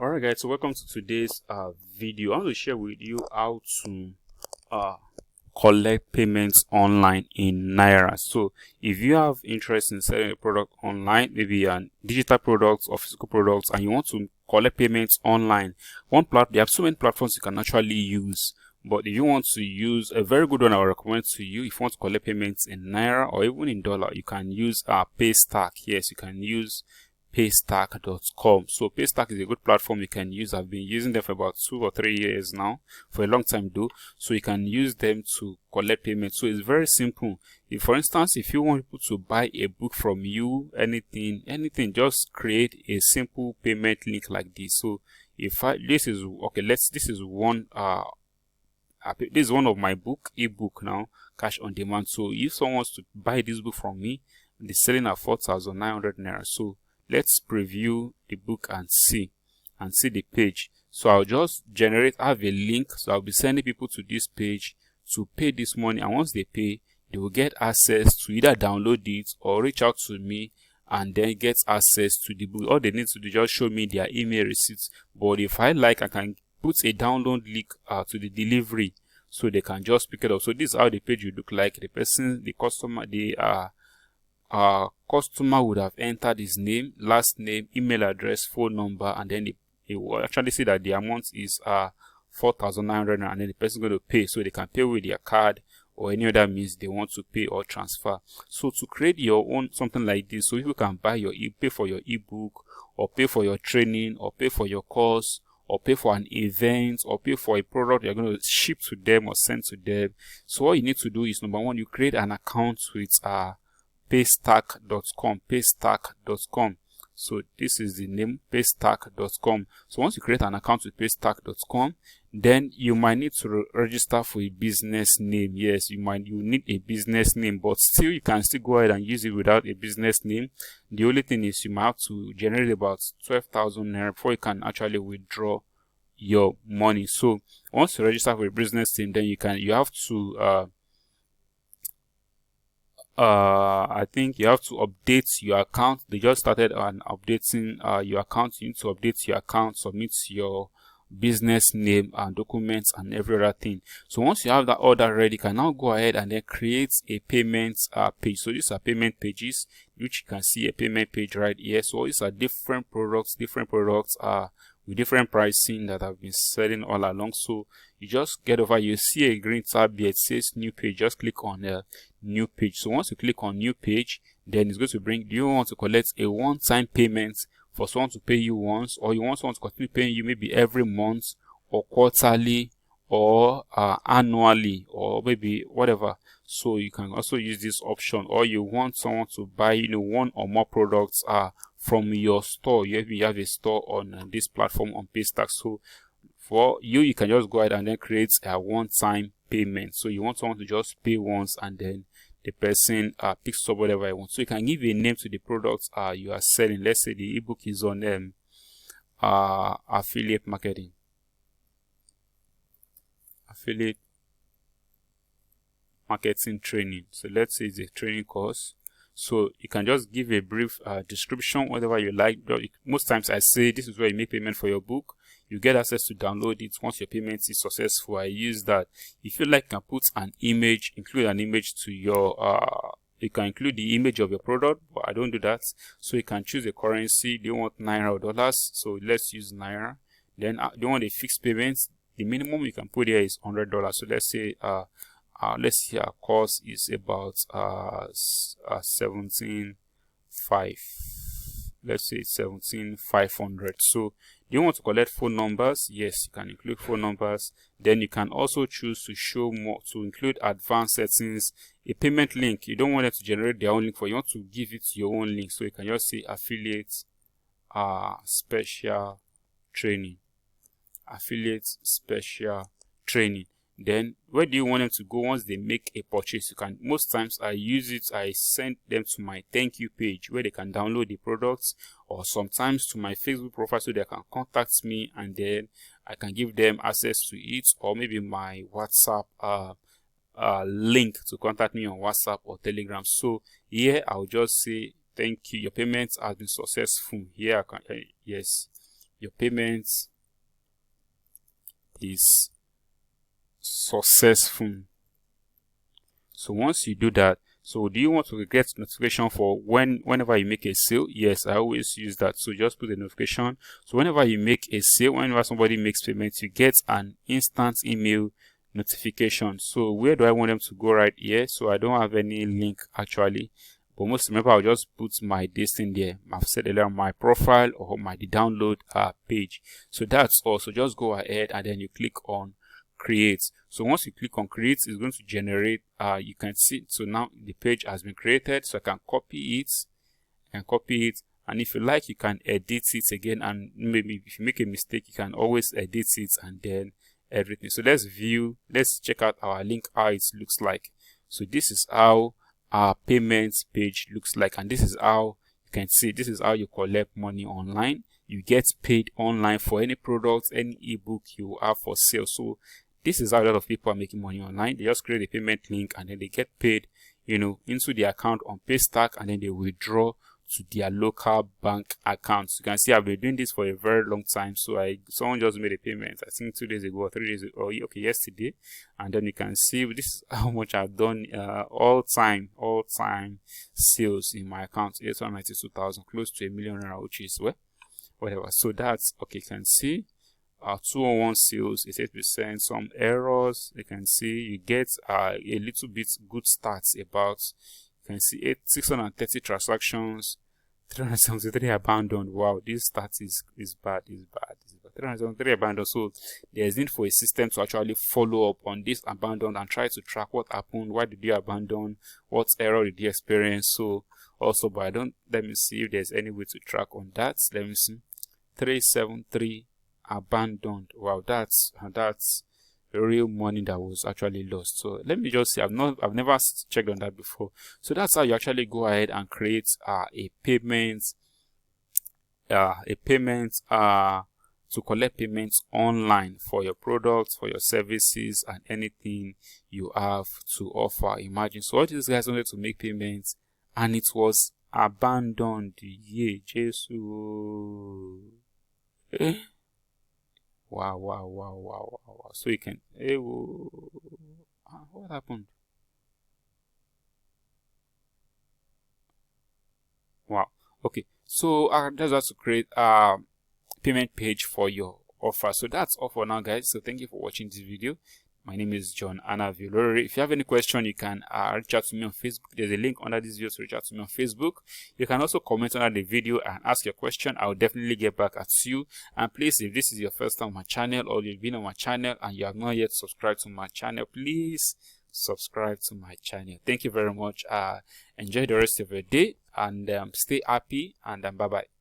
Alright guys, so welcome to today's video. I want to share with you how to collect payments online in NaIra. So if you have interest in selling a product online, maybe an digital products or physical products, and you want to collect payments online, there are so many platforms you can actually use. But if you want to use a very good one, I would recommend to you, if you want to collect payments in Naira or even in dollar, you can use Paystack. Yes, you can use paystack.com. So Paystack is a good platform you can use. I've been using them for about 2 or 3 years now, for a long time though. So you can use them to collect payments. So it's very simple. If, for instance, if you want people to buy a book from you, anything, just create a simple payment link like this. So if this is one of my ebook now, cash on demand. So if someone wants to buy this book from me, they're selling at 4,900 naira. So let's preview the book and see the page. So I'll just have a link. So I'll be sending people to this page to pay this money, and once they pay, they will get access to either download it or reach out to me and then get access to the book. All they need to do is just show me their email receipts. But if I like, I can put a download link to the delivery, so they can just pick it up. So this is how the page would look like. The customer would have entered his name, last name, email address, phone number, and then they will actually see that the amount is 4,900, and then the person is going to pay. So they can pay with their card or any other means they want to pay or transfer. So to create your own something like this, so people can pay for your ebook, or pay for your training, or pay for your course, or pay for an event, or pay for a product you're going to ship to them or send to them. So what you need to do is, number one, you create an account with paystack.com. So this is the name, paystack.com. So once you create an account with paystack.com, then you might need to register for a business name. Yes, you need a business name, but still you can still go ahead and use it without a business name. The only thing is you might have to generate about 12,000 naira before you can actually withdraw your money. So once you register for a business name, then you have to I think you have to update your account. They just started on updating your account. You need to update your account, submit your business name and documents and every other thing. So once you have that order ready, you can now go ahead and then create a payment page. So these are payment pages, which you can see a payment page right here. So these are different products with different pricing that I've been selling all along. So you just get over, you see a green tab here, it says new page. Just click on new page. So once you click on new page, then it's going to bring, do you want to collect a one-time payment for someone to pay you once, or you want someone to continue paying you maybe every month or quarterly or annually, or maybe whatever. So you can also use this option. Or you want someone to buy one or more products from your store. You have a store on this platform on Paystack. So for you can just go ahead and then create a one-time payment. So you want someone to just pay once, and then the person picks up whatever I want. So you can give a name to the products you are selling. Let's say the ebook is on affiliate marketing, affiliate marketing training. So let's say it's a training course. So you can just give a brief description, whatever you like. Most times I say this is where you make payment for your book. You get access to download it once your payment is successful. I use that. If you like, you can put an image, include an image to your you can include the image of your product, but I don't do that. So you can choose a currency. Do you want Naira or dollars? So let's use Naira. Then do you want a fixed payment? The minimum you can put here is $100. So let's say let's see, our cost is about 17,500. Let's say 17,500. So do you want to collect phone numbers? Yes, you can include phone numbers. Then you can also choose to include advanced settings, a payment link. You don't want them to generate their own link for you. You want to give it your own link. So you can just say affiliate special training, affiliate special training. Then where do you want them to go once they make a purchase? You can, most times I send them to my thank you page where they can download the products, or sometimes to my Facebook profile so they can contact me, and then I can give them access to it, or maybe my WhatsApp link to contact me on WhatsApp or Telegram. So here I'll just say thank you, your payment has been successful. Here I can yes, your payments is successful. So once you do that, so do you want to get notification for whenever you make a sale? Yes, I always use that. So just put the notification. So whenever you make a sale, whenever somebody makes payment, you get an instant email notification. So where do I want them to go? Right here. So I don't have any link actually, but most remember I'll just put my this in there. I've said earlier my profile or the download page. So that's all. So just go ahead and then you click on create. So once you click on create, it's going to generate, you can see, so now the page has been created. So I can copy it, and if you like, you can edit it again, and maybe if you make a mistake, you can always edit it and then everything. So let's check out our link, how it looks like. So this is how our payments page looks like, and this is how you can see, this is how you collect money online. You get paid online for any product, any ebook you have for sale. So this is how a lot of people are making money online. They just create a payment link and then they get paid, into the account on Paystack, and then they withdraw to their local bank accounts. You can see I've been doing this for a very long time. So someone just made a payment, I think 2 days ago or 3 days ago, or okay, yesterday, and then you can see this is how much I've done all time sales in my account. 892,000, close to 1 million naira, which is whatever. So that's okay. You can see 201 sales, 88%, some errors. You can see you get a little bit good stats about. You can see 630 transactions, 373 abandoned. Wow, this stat is bad. 373 abandoned. So there's need for a system to actually follow up on this abandoned and try to track what happened, why did you abandon, what error did you experience. So also, but let me see if there's any way to track on that. Let me see. 373 abandoned. Wow, that's real money that was actually lost. So let me just see, I've never checked on that before. So that's how you actually go ahead and create a payment to collect payments online for your products, for your services, and anything you have to offer. Imagine, so all these guys wanted to make payments and it was abandoned. Yeah, Jesus. Wow. So you can, what happened? Wow. Okay. So that's how to create a payment page for your offer. So that's all for now, guys. So thank you for watching this video. My name is John Anavilore. If you have any question, you can reach out to me on Facebook. There's a link under this video to reach out to me on Facebook. You can also comment under the video and ask your question. I'll definitely get back at you. And please, if this is your first time on my channel or you've been on my channel and you have not yet subscribed to my channel, please subscribe to my channel. Thank you very much. Enjoy the rest of your day and stay happy, and bye bye.